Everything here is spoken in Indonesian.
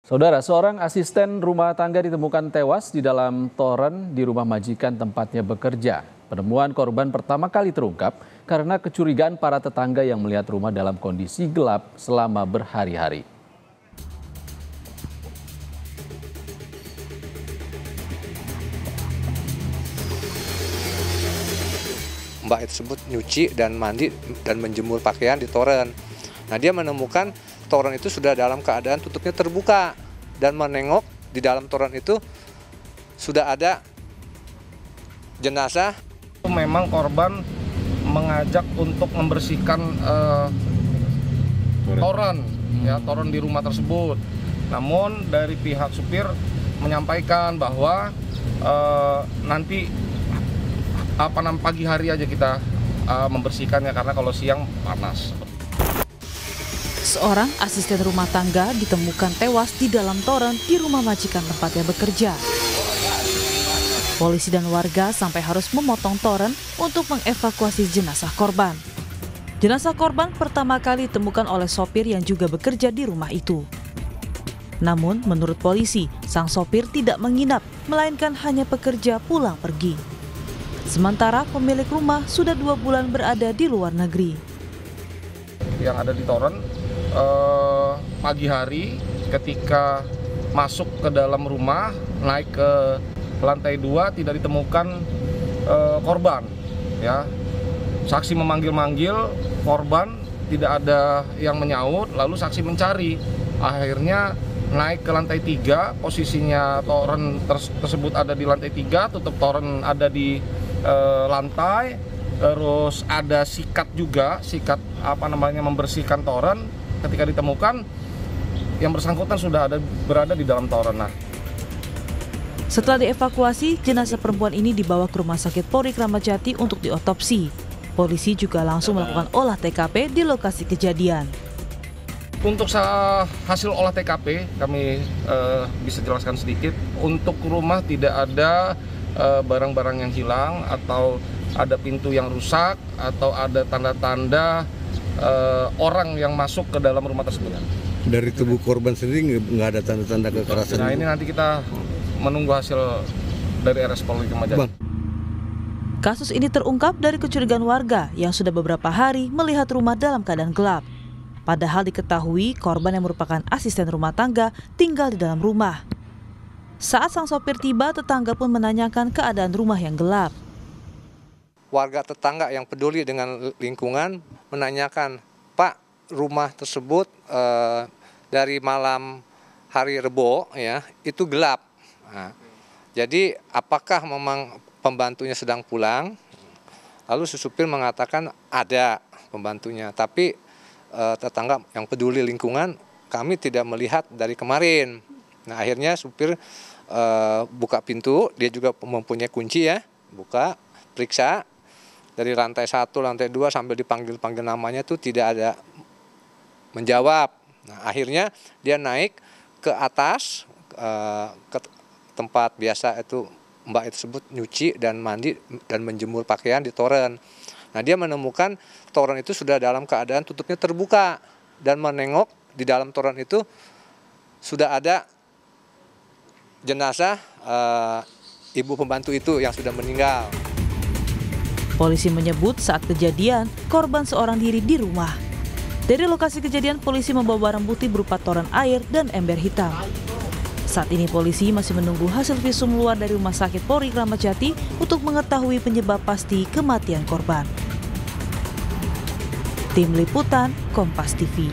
Saudara, seorang asisten rumah tangga ditemukan tewas di dalam toren di rumah majikan tempatnya bekerja. Penemuan korban pertama kali terungkap karena kecurigaan para tetangga yang melihat rumah dalam kondisi gelap selama berhari-hari. Mbak tersebut nyuci dan mandi dan menjemur pakaian di toren. Nah, dia menemukan toren itu sudah dalam keadaan tutupnya terbuka dan menengok di dalam toren itu sudah ada jenazah. Memang korban mengajak untuk membersihkan toren di rumah tersebut. Namun dari pihak supir menyampaikan bahwa nanti pagi hari aja kita membersihkannya karena kalau siang panas. Seorang asisten rumah tangga ditemukan tewas di dalam toren di rumah majikan tempatnya bekerja. Polisi dan warga sampai harus memotong toren untuk mengevakuasi jenazah korban. Jenazah korban pertama kali ditemukan oleh sopir yang juga bekerja di rumah itu. Namun menurut polisi, sang sopir tidak menginap, melainkan hanya bekerja pulang pergi. Sementara pemilik rumah sudah 2 bulan berada di luar negeri. Yang ada di toren pagi hari ketika masuk ke dalam rumah, naik ke lantai 2 tidak ditemukan korban. Ya, saksi memanggil-manggil korban, tidak ada yang menyaut, lalu saksi mencari. Akhirnya naik ke lantai 3, posisinya toren tersebut ada di lantai 3, tutup toren ada di lantai, terus ada sikat juga, membersihkan toren. Ketika ditemukan, yang bersangkutan sudah berada di dalam toren. Setelah dievakuasi, jenazah perempuan ini dibawa ke Rumah Sakit Polri Kramat Jati untuk diotopsi. Polisi juga langsung melakukan olah TKP di lokasi kejadian. Untuk hasil olah TKP, kami bisa jelaskan sedikit. Untuk rumah tidak ada barang-barang yang hilang, atau ada pintu yang rusak, atau ada tanda-tanda orang yang masuk ke dalam rumah tersebut. Dari tubuh korban sendiri nggak ada tanda-tanda kekerasan? Nah, ini nanti kita menunggu hasil dari RS Polri Kramat Jati. Kasus ini terungkap dari kecurigaan warga yang sudah beberapa hari melihat rumah dalam keadaan gelap. Padahal diketahui korban yang merupakan asisten rumah tangga tinggal di dalam rumah. Saat sang sopir tiba, tetangga pun menanyakan keadaan rumah yang gelap. Warga tetangga yang peduli dengan lingkungan menanyakan, Pak, rumah tersebut dari malam hari Rebo ya itu gelap. Nah, jadi apakah memang pembantunya sedang pulang? Lalu si supir mengatakan ada pembantunya, tapi tetangga yang peduli lingkungan kami tidak melihat dari kemarin. Nah, akhirnya supir buka pintu, dia juga mempunyai kunci ya, buka, periksa dari lantai 1, lantai 2 sambil dipanggil-panggil namanya tuh tidak ada menjawab. Nah, akhirnya dia naik ke atas ke tempat biasa itu Mbak tersebut nyuci dan mandi dan menjemur pakaian di toren. Nah, dia menemukan toren itu sudah dalam keadaan tutupnya terbuka dan menengok di dalam toren itu sudah ada jenazah ibu pembantu itu yang sudah meninggal. Polisi menyebut saat kejadian, korban seorang diri di rumah. Dari lokasi kejadian, polisi membawa barang bukti berupa toren air dan ember hitam. Saat ini polisi masih menunggu hasil visum luar dari Rumah Sakit Polri Kramat Jati untuk mengetahui penyebab pasti kematian korban. Tim Liputan, Kompas TV.